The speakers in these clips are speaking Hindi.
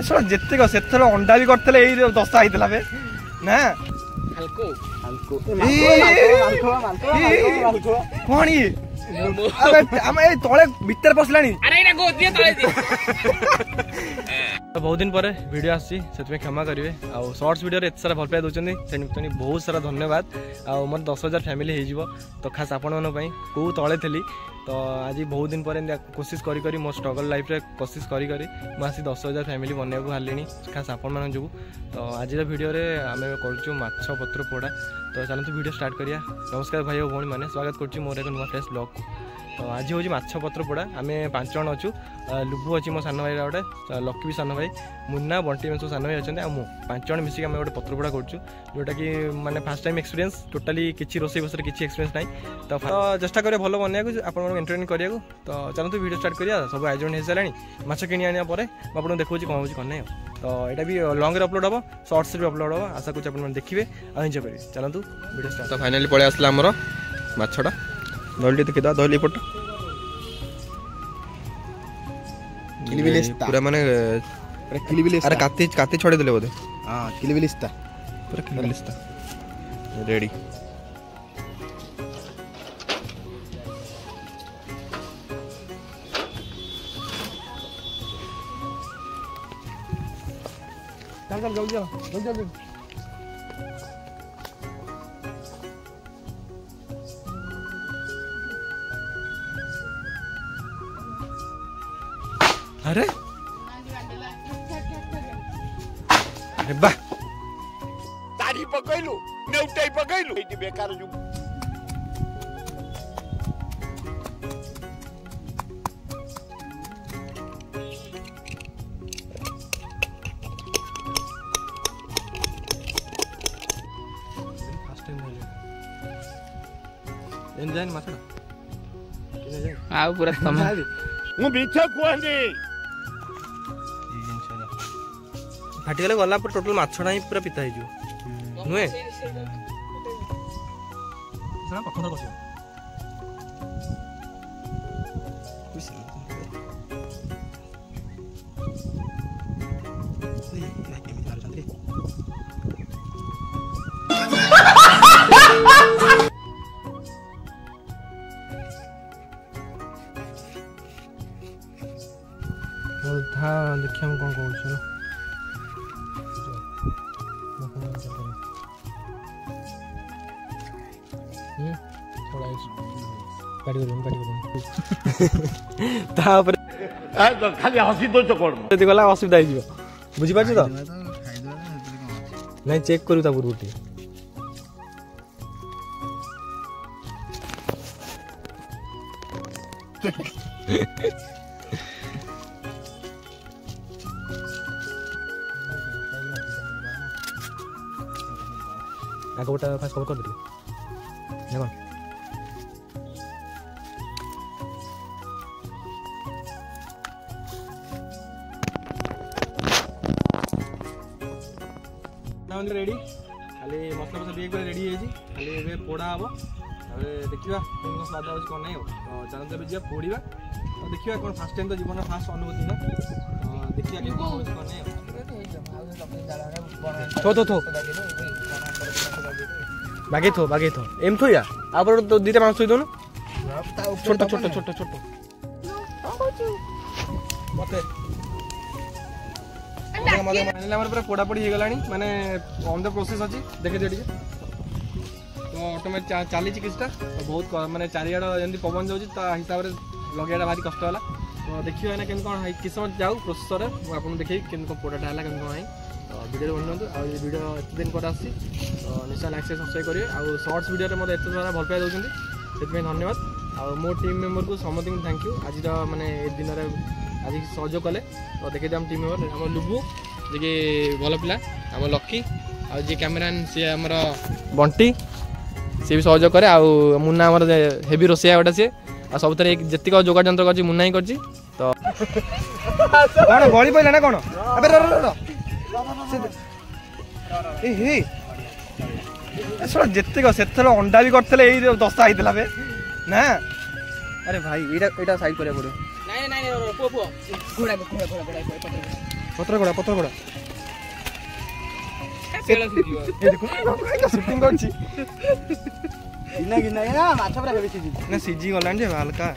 ଶୁଣ ଯେତିକ ସେଥର ଅଣ୍ଡା ବି କରିଥିଲେ ଏଇ ଦଶା ହେଇଥିଲା ବେ ନା କଣ ଇଏ ଆମେ ଏଇ ତଳେ ଭିତରେ ପଶିଲାଣି बहुत दिन पर वीडियो आसी क्षमा करेंगे आउ शॉर्ट्स वीडियो एत सारा भल पाई दौरान से बहुत सारा धन्यवाद आउ मत 10,000 फैमिली हो तो खास आपण कौ तले थी तो आज बहुत दिन पर कोशिश करी मो स्ट्रगल लाइफ रे कोशिश करी मुझे 10,000 फैमिली बनने को हारे खास आपण मान जो तो आज वीडियो आम कर माछ पत्र पोड़ा तो चलते वीडियो स्टार्ट करिया। नमस्कार भाई और भौणी मैंने स्वागत कर मोर एक नुआ फ्रेश ब्लॉग को। तो आज हूँ माछ पत्र पोड़ा आम 5 जन अच्छु लुबु अच्छी मो सान भाई गोटे लक्की भी सान भाई मुन्ना बंटी में सब सान भाई अच्छा मु 5 जन मिसिक गोटे पत्र पोड़ा करूँ जोटा कि माने फर्स्ट टाइम एक्सपीरियंस टोटाली किसी रोसे बस किसी एक्सपीरियंस ना तो चेष्टा करें भल बनने को आप एंटरटेन करा तो चलते वीडियो स्टार्ट करिया सब आयोजन हो सारे माछ कि आने आपको देखा कौन हो कौन नहीं तो यहाँ भी लंग अपलोड हम शॉर्ट्स भी अपलोड हम आशा करें देखिए और एंजॉय करेंगे। चलतु वीडियो स्टार्ट। तो फाइनली पलि आसला आमर माछटा धरली देखा धरली पट पूरा माने अरे काती छड़े देले बोधे हां किलिबिलिस्ता पूरा किलिबिलिस्ता रेडी चल चल जल्दी अरे अरे बा तारी पकैलु नेउटाई पकैलु एटी बेकार जु फर्स्ट टाइम हो एंजॉय माछा आ पूरा तम मु बिछा कोनी फाटिगले गला पर टोटल माछड़ा ही पूरा पिता हो नुहे पखर कस देखिए हम कौन कौन चलो खाली हसी दो कोन गला असुविधा हो बुझी पाछ तो नहीं चेक करू ता पूर्व आगे गोटा फास्ट कवर कर दे देखो रेडी खाली मसला मसला ये रेडी है खाली ए पोड़ा हम देखा कौन स्वाद हो कौन नहीं तो चलते जा पोड़ा तो देखा कौन फास्ट टाइम तो जीवन फास्ट अनुभूति ना देखिए कौन हो कौन नहीं बागे थो एम थो या आप तो दीटा मांस थोई दो छोट छोट छोट छोट मते पूरा पोड़ा पोड़ी हो गलानी माने ऑन द प्रोसेस अच्छी देखे दिए तो ऑटोमेटिक चली किसी बहुत माने चारिआड जमी पवन जाऊँ हिसाब से लगे भारी कष्ट है तो देखिए ना केम कौन किस समय जाऊ प्रोसेसर मुझे देखिए केम कौन पोड़ाटा है केम कौन तो वीडियो बनते आ वीडियो एत दिन पर आसी तो निश्चय लाइक सब्सक्राइब करेंगे आ शॉर्ट्स वीडियो मतलब एत सारा भल पाई दौरान से धन्यवाद आ मो टीम मेम्बर को समस्त थैंक यू आज माने दिन आज सहयोग कले तो देखिए आम टीम मेम्बर आम लुबु जी भल पिला आम लक्की आ कैमेरामैन सी आमर बंटी सी भी सहयोग करे आ मुन्ना आमर हेवी रोसैया गोटा सी आ सब जितक जोगाड़ जंत्र कर मुन्ना ही कर तो गली पड़ा ना कौन जितक से अंडा भी करते दशा होता बे ना अरे भाई यहाँ साइड करा पड़ो ପତ୍ର କଡ଼ା ସୁଟିଂ କରୁଛି ମାଛ ପୁରା ହେବି ସିଝି ନା ସିଝି ଗଲାଣି ଯେ ହାଲକା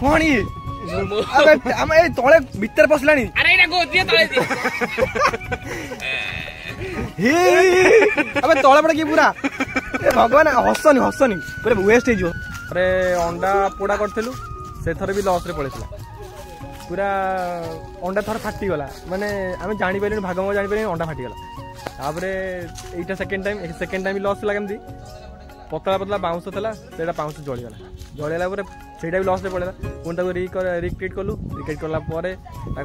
କଣ ଇଏ ଆମେ ଏଇ ତଳେ ଭିତରେ ପଶିଲାଣି ଆମେ ତଳେ ପଟେ କି ପୁରା ଭଗବାନ ହସନି ପୁରା ୱେଷ୍ଟ ହେଇଯିବ ଥରେ ଅଣ୍ଡା ପୋଡ଼ା କରିଥିଲୁ ସେଥର ବି ଲସ୍ରେ ପଳେଇଥିଲା पूरा अंडा थोड़ा फाटीगला माने आम जापर भाग जापर अंडा फाटीगला तापर यहाँ सेकेंड टाइम लस लगा केमती पतला पतला बाउंस था से बाउंस जलीगला जलीगला से लस पड़ेगा पुणी रिक्रिएट कलु रिक्रिएट कलापर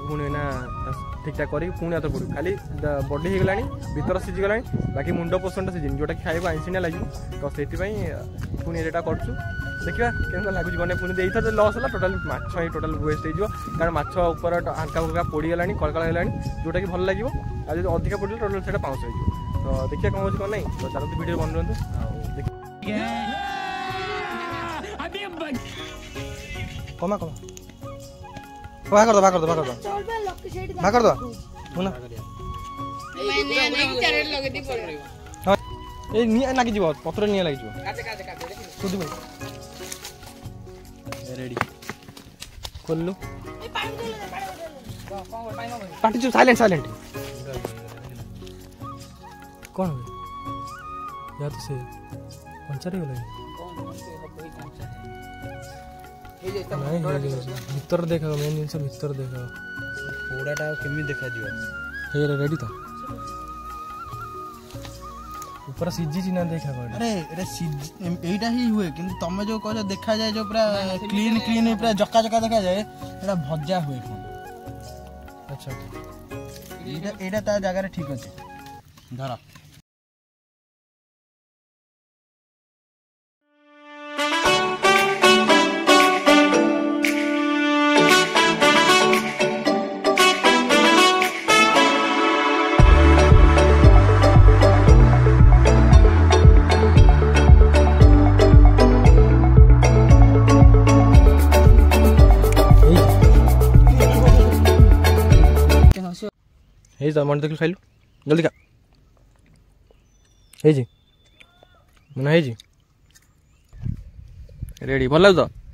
पुणी ना ठीक ठाक कर पुणी हाथ पड़ू खाली बडी हो गला भर सीझीगला बाकी मुंड पोषण सीझी जोटा खाइबा आइंसिनिया लगे तो से पुणी यहाँ कर देखा केम लगुच गने पुणी देता तो लस है टोटाल माछ ही टोटाल वेस्ट हो कारण माछ ऊपर हाल्का फुल्का पड़गला कलकला है जोटा कि भल लगे आज अधिका पड़े टोटाल से पाउंस हो तो देखिए कौन हो नहीं तो चलो वीडियो बन रुहतु कमा बाहर कर दो लगी पत्र निया लगी रेडी खोलु पाटी चुप साइलेंट कौन हो या तो से पंचारे गला भीतर देखा मेन जिन भीतर देखा पोड़ाटा केमी देखा जीवा हे रेडी तो ऊपर सीजी ना देखा अरे एटा ही हुए किंतु तमे जो कह देखा जाए जो पूरा क्लीन पूरा जका देखा जाए एटा भजा हुए अच्छा एटा ता जगह रे ठीक अछि धर मन देख खाइलु जल्दी खा मन रेडी भल लगे तो